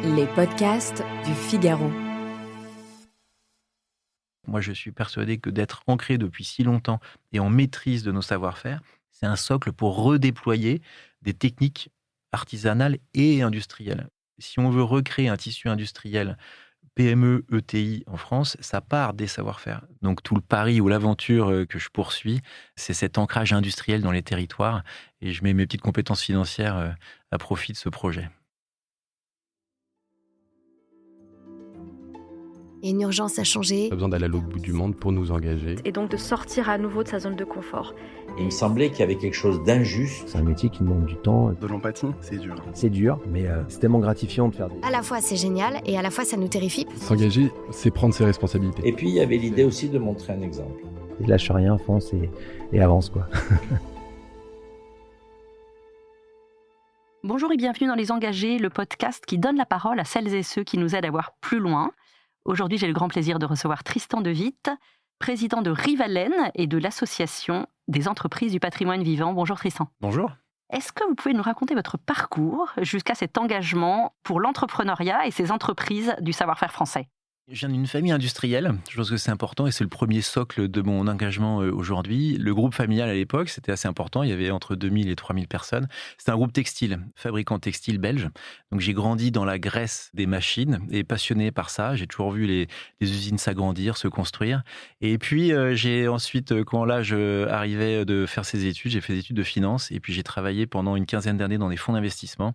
Les podcasts du Figaro. Moi, je suis persuadé que d'être ancré depuis si longtemps et en maîtrise de nos savoir-faire, c'est un socle pour redéployer des techniques artisanales et industrielles. Si on veut recréer un tissu industriel PME, ETI en France, ça part des savoir-faire. Donc tout le pari ou l'aventure que je poursuis, c'est cet ancrage industriel dans les territoires et je mets mes petites compétences financières à profit de ce projet. Il y a une urgence à changer. Pas besoin d'aller à l'autre bout du monde pour nous engager. Et donc de sortir à nouveau de sa zone de confort. Il me semblait qu'il y avait quelque chose d'injuste. C'est un métier qui demande du temps. De l'empathie, c'est dur. C'est dur, mais c'est tellement gratifiant de faire des... À la fois c'est génial et à la fois ça nous terrifie. S'engager, c'est prendre ses responsabilités. Et puis il y avait l'idée aussi de montrer un exemple. Et lâche rien, fonce et avance, quoi. Bonjour et bienvenue dans Les Engagés, le podcast qui donne la parole à celles et ceux qui nous aident à voir plus loin. Aujourd'hui, j'ai le grand plaisir de recevoir Tristan De Witt, président de Rivalen et de l'Association des entreprises du patrimoine vivant. Bonjour Tristan. Bonjour. Est-ce que vous pouvez nous raconter votre parcours jusqu'à cet engagement pour l'entrepreneuriat et ces entreprises du savoir-faire français ? Je viens d'une famille industrielle, je pense que c'est important et c'est le premier socle de mon engagement aujourd'hui. Le groupe familial à l'époque, c'était assez important, il y avait entre 2000 et 3000 personnes. C'était un groupe textile, fabricant textile belge. Donc j'ai grandi dans la graisse des machines et passionné par ça. J'ai toujours vu les usines s'agrandir, se construire. Et puis j'ai ensuite, quand l'âge arrivait de faire ses études, j'ai fait des études de finance et puis j'ai travaillé pendant une quinzaine d'années dans des fonds d'investissement.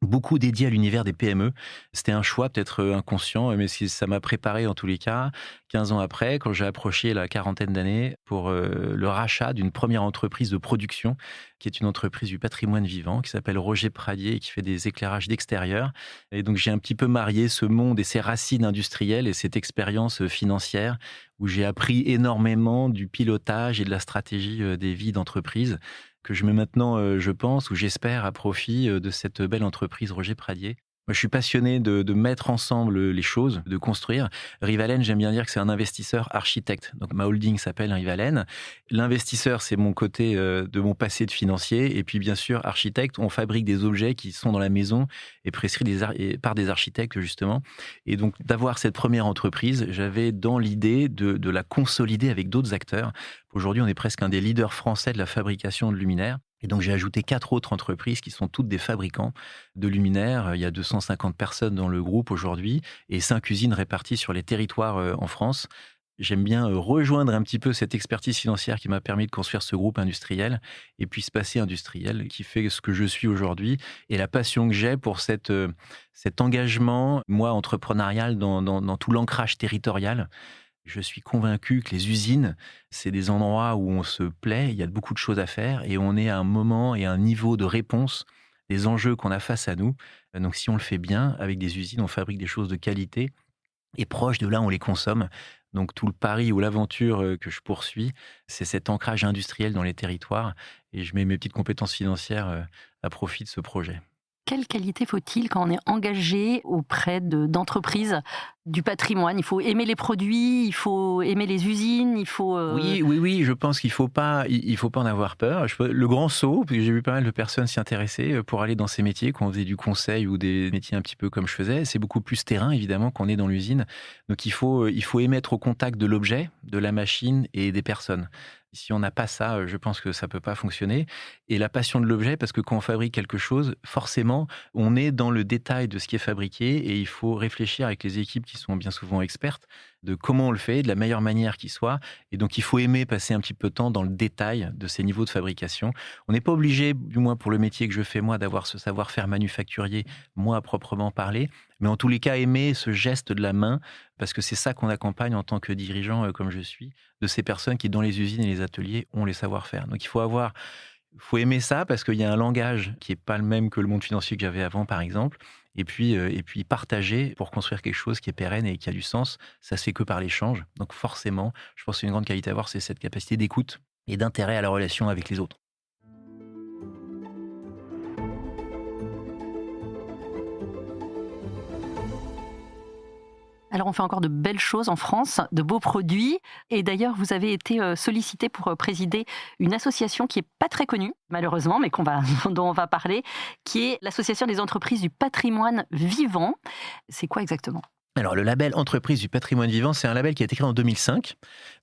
Beaucoup dédié à l'univers des PME. C'était un choix peut-être inconscient, mais ça m'a préparé en tous les cas. 15 ans après, quand j'ai approché la quarantaine d'années pour le rachat d'une première entreprise de production, qui est une entreprise du patrimoine vivant, qui s'appelle Roger Pradier et qui fait des éclairages d'extérieur. Et donc j'ai un petit peu marié ce monde et ses racines industrielles et cette expérience financière où j'ai appris énormément du pilotage et de la stratégie des vies d'entreprise que je mets maintenant, je pense, ou j'espère, à profit de cette belle entreprise Roger Pradier. Moi, je suis passionné de mettre ensemble les choses, de construire. Rivalen, j'aime bien dire que c'est un investisseur architecte. Donc, ma holding s'appelle Rivalen. L'investisseur, c'est mon côté de mon passé de financier. Et puis, bien sûr, architecte, on fabrique des objets qui sont dans la maison et prescrits par des architectes, justement. Et donc, d'avoir cette première entreprise, j'avais dans l'idée de la consolider avec d'autres acteurs. Aujourd'hui, on est presque un des leaders français de la fabrication de luminaires. Et donc, j'ai ajouté 4 autres entreprises qui sont toutes des fabricants de luminaires. Il y a 250 personnes dans le groupe aujourd'hui et 5 usines réparties sur les territoires en France. J'aime bien rejoindre un petit peu cette expertise financière qui m'a permis de construire ce groupe industriel et puis ce passé industriel qui fait ce que je suis aujourd'hui et la passion que j'ai pour cet engagement, moi, entrepreneurial dans tout l'ancrage territorial. Je suis convaincu que les usines, c'est des endroits où on se plaît, il y a beaucoup de choses à faire et on est à un moment et à un niveau de réponse des enjeux qu'on a face à nous. Donc si on le fait bien, avec des usines, on fabrique des choses de qualité et proche de là, on les consomme. Donc tout le pari ou l'aventure que je poursuis, c'est cet ancrage industriel dans les territoires et je mets mes petites compétences financières à profit de ce projet. Quelle qualité faut-il quand on est engagé auprès d'entreprises du patrimoine ? Il faut aimer les produits, il faut aimer les usines, il faut... Oui, je pense qu'il faut pas en avoir peur. Le grand saut, parce que j'ai vu pas mal de personnes s'y intéresser pour aller dans ces métiers, quand on faisait du conseil ou des métiers un petit peu comme je faisais, c'est beaucoup plus terrain, évidemment, qu'on est dans l'usine. Donc il faut aimer être au contact de l'objet, de la machine et des personnes. Si on n'a pas ça, je pense que ça peut pas fonctionner. Et la passion de l'objet, parce que quand on fabrique quelque chose, forcément, on est dans le détail de ce qui est fabriqué et il faut réfléchir avec les équipes qui sont bien souvent expertes de comment on le fait, de la meilleure manière qui soit. Et donc, il faut aimer passer un petit peu de temps dans le détail de ces niveaux de fabrication. On n'est pas obligé, du moins pour le métier que je fais moi, d'avoir ce savoir-faire manufacturier, moi à proprement parler. Mais en tous les cas, aimer ce geste de la main, parce que c'est ça qu'on accompagne en tant que dirigeant comme je suis, de ces personnes qui, dans les usines et les ateliers, ont les savoir-faire. Donc, il faut aimer ça parce qu'il y a un langage qui n'est pas le même que le monde financier que j'avais avant, par exemple. Et puis partager pour construire quelque chose qui est pérenne et qui a du sens, ça se fait que par l'échange. Donc forcément, je pense que c'est une grande qualité à avoir, c'est cette capacité d'écoute et d'intérêt à la relation avec les autres. Alors, on fait encore de belles choses en France, de beaux produits. Et d'ailleurs, vous avez été sollicité pour présider une association qui n'est pas très connue, malheureusement, mais dont on va parler, qui est l'Association des entreprises du patrimoine vivant. C'est quoi exactement ? Alors, le label Entreprise du patrimoine vivant, c'est un label qui a été créé en 2005.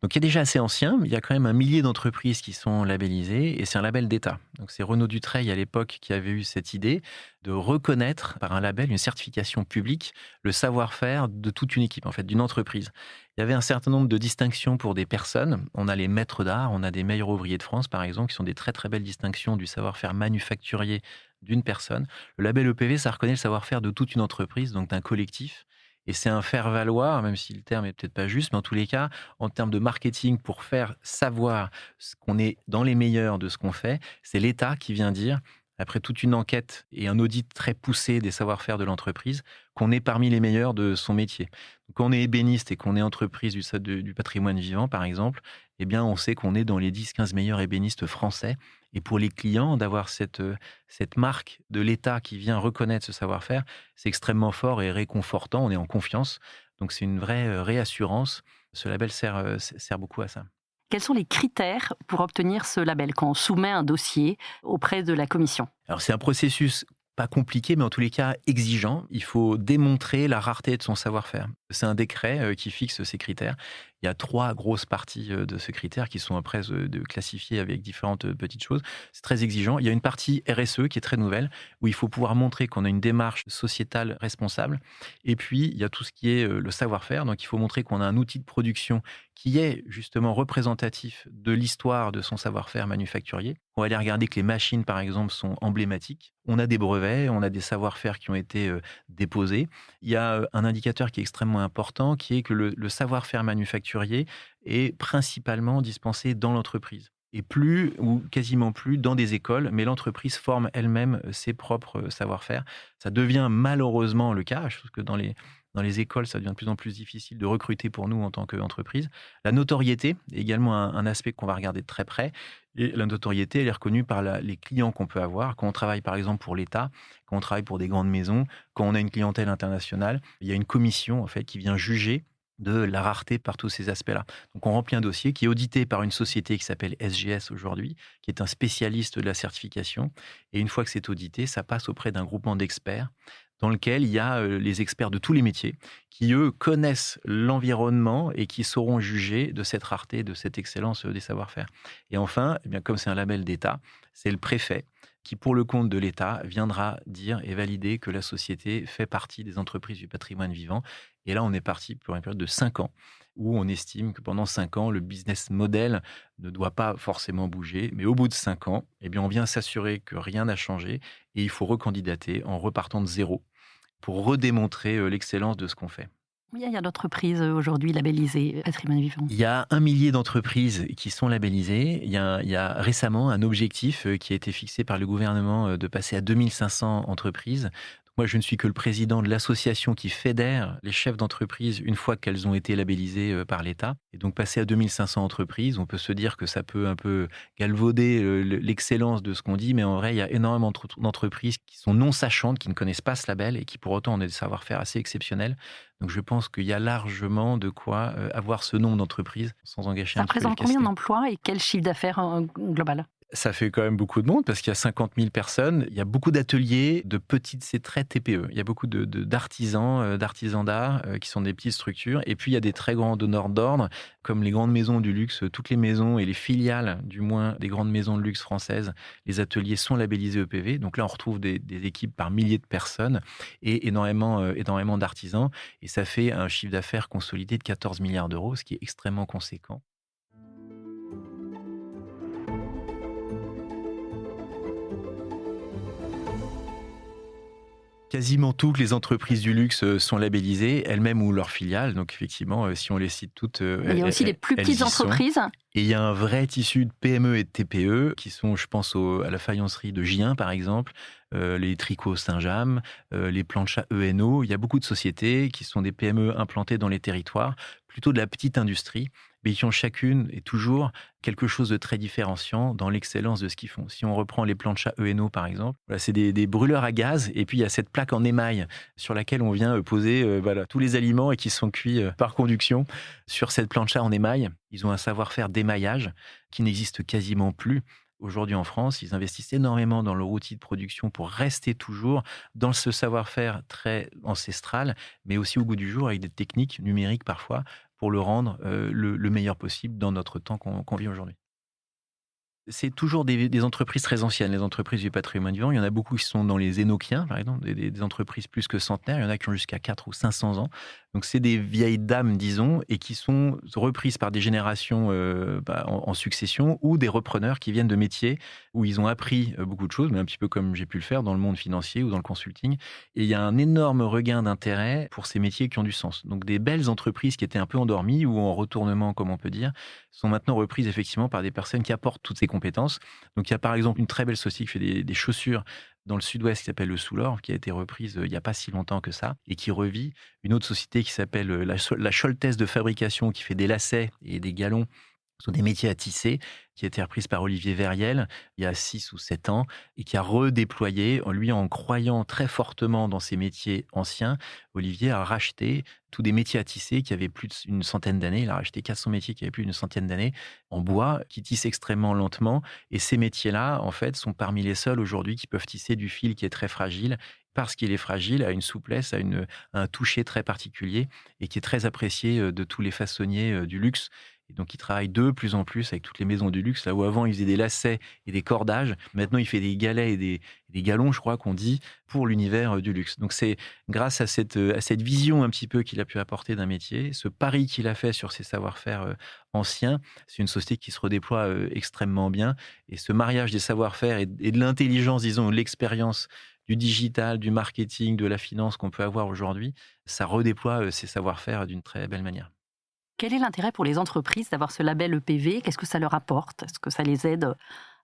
Donc, il est déjà assez ancien, mais il y a quand même 1 millier d'entreprises qui sont labellisées et c'est un label d'État. Donc, c'est Renaud Dutreil à l'époque qui avait eu cette idée de reconnaître par un label, une certification publique, le savoir-faire de toute une équipe, en fait, d'une entreprise. Il y avait un certain nombre de distinctions pour des personnes. On a les maîtres d'art, on a des meilleurs ouvriers de France, par exemple, qui sont des très très belles distinctions du savoir-faire manufacturier d'une personne. Le label EPV, ça reconnaît le savoir-faire de toute une entreprise, donc d'un collectif. Et c'est un faire-valoir, même si le terme est peut-être pas juste, mais en tous les cas, en termes de marketing, pour faire savoir qu'on est dans les meilleurs de ce qu'on fait, c'est l'État qui vient dire, après toute une enquête et un audit très poussé des savoir-faire de l'entreprise, qu'on est parmi les meilleurs de son métier. Donc, quand on est ébéniste et qu'on est entreprise du patrimoine vivant, par exemple, eh bien, on sait qu'on est dans les 10-15 meilleurs ébénistes français. Et pour les clients, d'avoir cette marque de l'État qui vient reconnaître ce savoir-faire, c'est extrêmement fort et réconfortant. On est en confiance. Donc, c'est une vraie réassurance. Ce label sert beaucoup à ça. Quels sont les critères pour obtenir ce label quand on soumet un dossier auprès de la commission ? Alors, c'est un processus pas compliqué, mais en tous les cas exigeant. Il faut démontrer la rareté de son savoir-faire. C'est un décret qui fixe ces critères. Il y a 3 grosses parties de ce critère qui sont après classifiées avec différentes petites choses. C'est très exigeant. Il y a une partie RSE qui est très nouvelle, où il faut pouvoir montrer qu'on a une démarche sociétale responsable. Et puis, il y a tout ce qui est le savoir-faire. Donc, il faut montrer qu'on a un outil de production qui est justement représentatif de l'histoire de son savoir-faire manufacturier. On va aller regarder que les machines, par exemple, sont emblématiques. On a des brevets, on a des savoir-faire qui ont été déposés. Il y a un indicateur qui est extrêmement important, qui est que le savoir-faire manufacturier est principalement dispensé dans l'entreprise. Et plus, ou quasiment plus, dans des écoles, mais l'entreprise forme elle-même ses propres savoir-faire. Ça devient malheureusement le cas, je trouve que dans les écoles, ça devient de plus en plus difficile de recruter pour nous en tant qu'entreprise. La notoriété est également un aspect qu'on va regarder de très près. Et la notoriété, elle est reconnue par les clients qu'on peut avoir. Quand on travaille par exemple pour l'État, quand on travaille pour des grandes maisons, quand on a une clientèle internationale, il y a une commission en fait qui vient juger de la rareté par tous ces aspects-là. Donc on remplit un dossier qui est audité par une société qui s'appelle SGS aujourd'hui, qui est un spécialiste de la certification. Et une fois que c'est audité, ça passe auprès d'un groupement d'experts dans lequel il y a les experts de tous les métiers qui, eux, connaissent l'environnement et qui sauront juger de cette rareté, de cette excellence des savoir-faire. Et enfin, eh bien, comme c'est un label d'État, c'est le préfet qui, pour le compte de l'État, viendra dire et valider que la société fait partie des entreprises du patrimoine vivant. Et là, on est parti pour une période de 5 ans, où on estime que pendant 5 ans, le business model ne doit pas forcément bouger. Mais au bout de 5 ans, eh bien, on vient s'assurer que rien n'a changé et il faut recandidater en repartant de zéro pour redémontrer l'excellence de ce qu'on fait. Oui, il y a d'entreprises aujourd'hui labellisées patrimoine vivant. Il y a 1 millier d'entreprises qui sont labellisées. Il y a récemment un objectif qui a été fixé par le gouvernement de passer à 2500 entreprises. Moi, je ne suis que le président de l'association qui fédère les chefs d'entreprise une fois qu'elles ont été labellisées par l'État. Et donc, passer à 2500 entreprises, on peut se dire que ça peut un peu galvauder l'excellence de ce qu'on dit, mais en vrai, il y a énormément d'entreprises qui sont non sachantes, qui ne connaissent pas ce label et qui pour autant ont des savoir-faire assez exceptionnels. Donc, je pense qu'il y a largement de quoi avoir ce nombre d'entreprises sans engager un petit peu les Ça représente combien d'emplois et quel chiffre d'affaires global ? Ça fait quand même beaucoup de monde parce qu'il y a 50 000 personnes. Il y a beaucoup d'ateliers de petites, c'est très TPE. Il y a beaucoup d'artisans d'art qui sont des petites structures. Et puis, il y a des très grands donneurs d'ordre, comme les grandes maisons du luxe. Toutes les maisons et les filiales, du moins, des grandes maisons de luxe françaises, les ateliers sont labellisés EPV. Donc là, on retrouve des équipes par milliers de personnes et énormément d'artisans. Et ça fait un chiffre d'affaires consolidé de 14 milliards d'euros, ce qui est extrêmement conséquent. Quasiment toutes les entreprises du luxe sont labellisées, elles-mêmes ou leurs filiales. Donc effectivement, si on les cite toutes, il y a aussi les plus petites entreprises. Et il y a un vrai tissu de PME et de TPE qui sont, je pense, à la faïencerie de Gien, par exemple, les tricots Saint-James, les planchas ENO. Il y a beaucoup de sociétés qui sont des PME implantées dans les territoires, plutôt de la petite industrie. mais qui ont chacune et toujours quelque chose de très différenciant dans l'excellence de ce qu'ils font. Si on reprend les planchas ENO par exemple, voilà, c'est des brûleurs à gaz, et puis il y a cette plaque en émail sur laquelle on vient poser tous les aliments et qui sont cuits par conduction sur cette plancha en émail. Ils ont un savoir-faire d'émaillage qui n'existe quasiment plus. Aujourd'hui en France, ils investissent énormément dans leur outil de production pour rester toujours dans ce savoir-faire très ancestral, mais aussi au goût du jour avec des techniques numériques parfois pour le rendre le meilleur possible dans notre temps qu'on vit aujourd'hui. C'est toujours des entreprises très anciennes, les entreprises du patrimoine vivant. Il y en a beaucoup qui sont dans les Enochiens, par exemple, des entreprises plus que centenaires. Il y en a qui ont jusqu'à 400 ou 500 ans. Donc, c'est des vieilles dames, disons, et qui sont reprises par des générations en succession, ou des repreneurs qui viennent de métiers où ils ont appris beaucoup de choses, mais un petit peu comme j'ai pu le faire dans le monde financier ou dans le consulting. Et il y a un énorme regain d'intérêt pour ces métiers qui ont du sens. Donc, des belles entreprises qui étaient un peu endormies ou en retournement, comme on peut dire, sont maintenant reprises effectivement par des personnes qui apportent toutes ces compétences. Donc, il y a par exemple une très belle société qui fait des chaussures dans le sud-ouest qui s'appelle le Soulor, qui a été reprise il n'y a pas si longtemps que ça, et qui revit. Une autre société qui s'appelle la Scholtes de fabrication, qui fait des lacets et des galons. Ce sont des métiers à tisser, qui a été reprise par Olivier Verriel il y a 6 ou 7 ans, et qui a redéployé, lui en croyant très fortement dans ces métiers anciens. Olivier a racheté tous des métiers à tisser qui avaient plus d'une centaine d'années. Il a racheté 400 métiers qui avaient plus d'une centaine d'années en bois, qui tissent extrêmement lentement. Et ces métiers-là, en fait, sont parmi les seuls aujourd'hui qui peuvent tisser du fil qui est très fragile. Parce qu'il est fragile, a une souplesse, a un toucher très particulier et qui est très apprécié de tous les façonniers du luxe. Et donc, il travaille de plus en plus avec toutes les maisons du luxe. Là où avant, il faisait des lacets et des cordages, maintenant, il fait des galets et des galons, je crois qu'on dit, pour l'univers du luxe. Donc, c'est grâce à cette vision un petit peu qu'il a pu apporter d'un métier, ce pari qu'il a fait sur ses savoir-faire anciens, c'est une société qui se redéploie extrêmement bien. Et ce mariage des savoir-faire et de l'intelligence, disons, l'expérience du digital, du marketing, de la finance qu'on peut avoir aujourd'hui, ça redéploie ses savoir-faire d'une très belle manière. Quel est l'intérêt pour les entreprises d'avoir ce label EPV ? Qu'est-ce que ça leur apporte ? Est-ce que ça les aide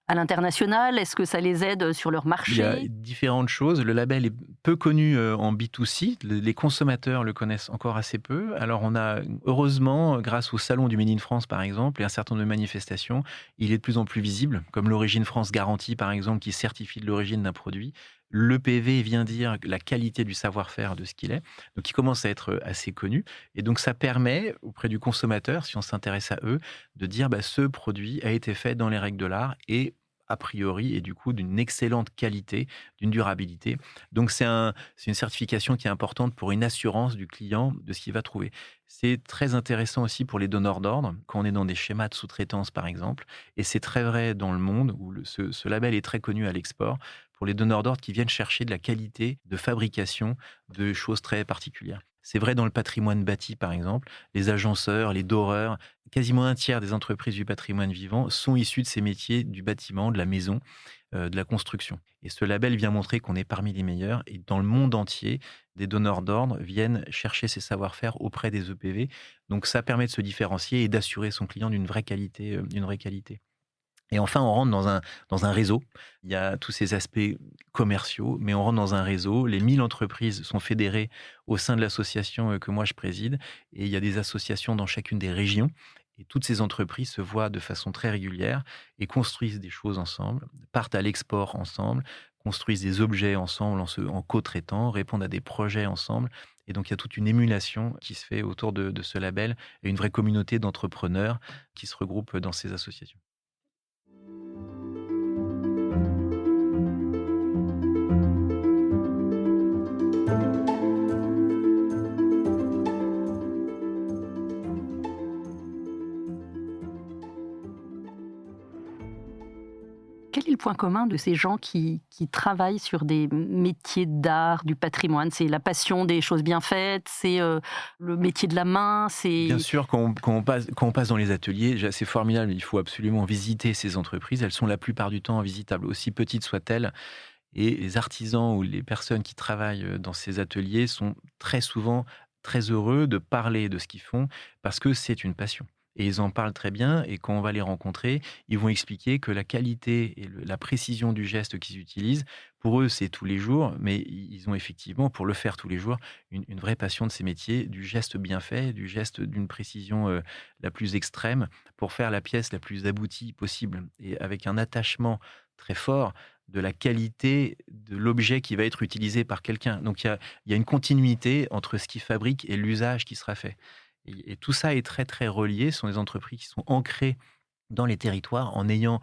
à l'international ? Est-ce que ça les aide sur leur marché ? Il y a différentes choses. Le label est peu connu en B2C. Les consommateurs le connaissent encore assez peu. Alors on a, heureusement, grâce au Salon du Made in France, par exemple, et un certain nombre de manifestations, il est de plus en plus visible, comme l'Origine France Garantie, par exemple, qui certifie de l'origine d'un produit. L'EPV vient dire la qualité du savoir-faire de ce qu'il est. Donc, il commence à être assez connu. Et donc, ça permet, auprès du consommateur, si on s'intéresse à eux, de dire ce produit a été fait dans les règles de l'art et a priori, et du coup, d'une excellente qualité, d'une durabilité. Donc, c'est une certification qui est importante pour une assurance du client de ce qu'il va trouver. C'est très intéressant aussi pour les donneurs d'ordre, quand on est dans des schémas de sous-traitance, par exemple. Et c'est très vrai dans le monde, où ce label est très connu à l'export, pour les donneurs d'ordre qui viennent chercher de la qualité de fabrication de choses très particulières. C'est vrai dans le patrimoine bâti, par exemple. Les agenceurs, les doreurs, quasiment un tiers des entreprises du patrimoine vivant sont issues de ces métiers du bâtiment, de la maison, de la construction. Et ce label vient montrer qu'on est parmi les meilleurs. Et dans le monde entier, des donneurs d'ordre viennent chercher ces savoir-faire auprès des EPV. Donc ça permet de se différencier et d'assurer son client d'une vraie qualité. Et enfin, on rentre dans un réseau. Il y a tous ces aspects commerciaux, mais on rentre dans un réseau. Les 1000 entreprises sont fédérées au sein de l'association que moi je préside. Et il y a des associations dans chacune des régions. Et toutes ces entreprises se voient de façon très régulière et construisent des choses ensemble, partent à l'export ensemble, construisent des objets ensemble en co-traitant, répondent à des projets ensemble. Et donc, il y a toute une émulation qui se fait autour de ce label et une vraie communauté d'entrepreneurs qui se regroupent dans ces associations. Quel est le point commun de ces gens qui travaillent sur des métiers d'art, du patrimoine ? C'est la passion des choses bien faites, c'est le métier de la main, c'est... Bien sûr, quand on passe dans les ateliers, c'est formidable, il faut absolument visiter ces entreprises. Elles sont la plupart du temps visitables, aussi petites soient-elles. Et les artisans ou les personnes qui travaillent dans ces ateliers sont très souvent très heureux de parler de ce qu'ils font parce que c'est une passion. Et ils en parlent très bien. Et quand on va les rencontrer, ils vont expliquer que la qualité et la précision du geste qu'ils utilisent, pour eux, c'est tous les jours. Mais ils ont effectivement, pour le faire tous les jours, une vraie passion de ces métiers, du geste bien fait, du geste d'une précision la plus extrême, pour faire la pièce la plus aboutie possible. Et avec un attachement très fort de la qualité de l'objet qui va être utilisé par quelqu'un. Donc il y a une continuité entre ce qu'ils fabriquent et l'usage qui sera fait. Et tout ça est très très relié. Ce sont des entreprises qui sont ancrées dans les territoires en ayant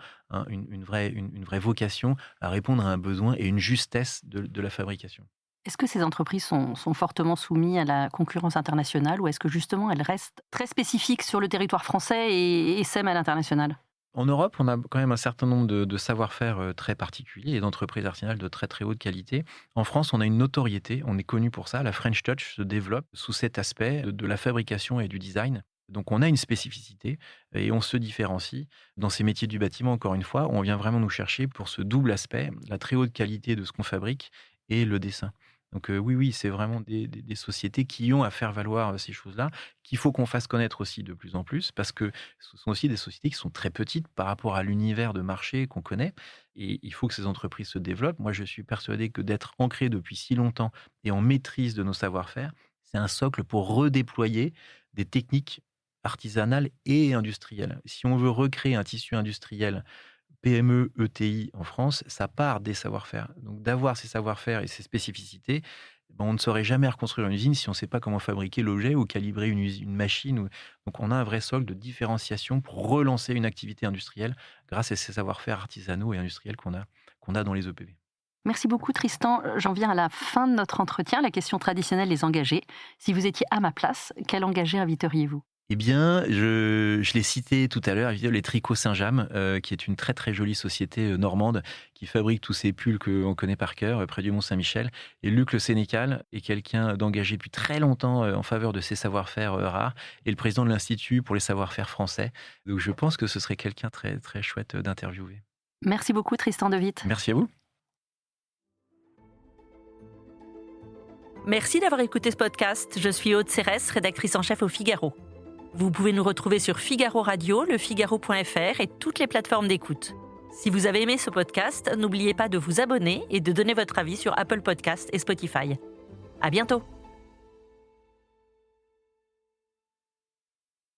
une vraie vocation à répondre à un besoin et une justesse de la fabrication. Est-ce que ces entreprises sont fortement soumises à la concurrence internationale ou est-ce que justement elles restent très spécifiques sur le territoire français et s'aiment à l'international ? En Europe, on a quand même un certain nombre de savoir-faire très particuliers et d'entreprises artisanales de très très haute qualité. En France, on a une notoriété, on est connu pour ça. La French Touch se développe sous cet aspect de la fabrication et du design. Donc on a une spécificité et on se différencie. Dans ces métiers du bâtiment, encore une fois, on vient vraiment nous chercher pour ce double aspect, la très haute qualité de ce qu'on fabrique et le dessin. Donc oui, c'est vraiment des sociétés qui ont à faire valoir ces choses-là, qu'il faut qu'on fasse connaître aussi de plus en plus, parce que ce sont aussi des sociétés qui sont très petites par rapport à l'univers de marché qu'on connaît, et il faut que ces entreprises se développent. Moi, je suis persuadé que d'être ancré depuis si longtemps et en maîtrise de nos savoir-faire, c'est un socle pour redéployer des techniques artisanales et industrielles. Si on veut recréer un tissu industriel PME, ETI en France, ça part des savoir-faire. Donc d'avoir ces savoir-faire et ces spécificités, on ne saurait jamais reconstruire une usine si on ne sait pas comment fabriquer l'objet ou calibrer une machine. Donc on a un vrai socle de différenciation pour relancer une activité industrielle grâce à ces savoir-faire artisanaux et industriels qu'on a dans les EPV. Merci beaucoup Tristan. J'en viens à la fin de notre entretien. La question traditionnelle, les engagés. Si vous étiez à ma place, quel engagé inviteriez-vous ? Eh bien, je l'ai cité tout à l'heure, les Tricots Saint-James, qui est une très très jolie société normande qui fabrique tous ces pulls qu'on connaît par cœur près du Mont-Saint-Michel. Et Luc Le Sénécal est quelqu'un d'engagé depuis très longtemps en faveur de ces savoir-faire rares et le président de l'Institut pour les savoir-faire français. Donc je pense que ce serait quelqu'un très très chouette d'interviewer. Merci beaucoup Tristan De Witt. Merci à vous. Merci d'avoir écouté ce podcast. Je suis Aude Cérès, rédactrice en chef au Figaro. Vous pouvez nous retrouver sur Figaro Radio, lefigaro.fr et toutes les plateformes d'écoute. Si vous avez aimé ce podcast, n'oubliez pas de vous abonner et de donner votre avis sur Apple Podcasts et Spotify. À bientôt!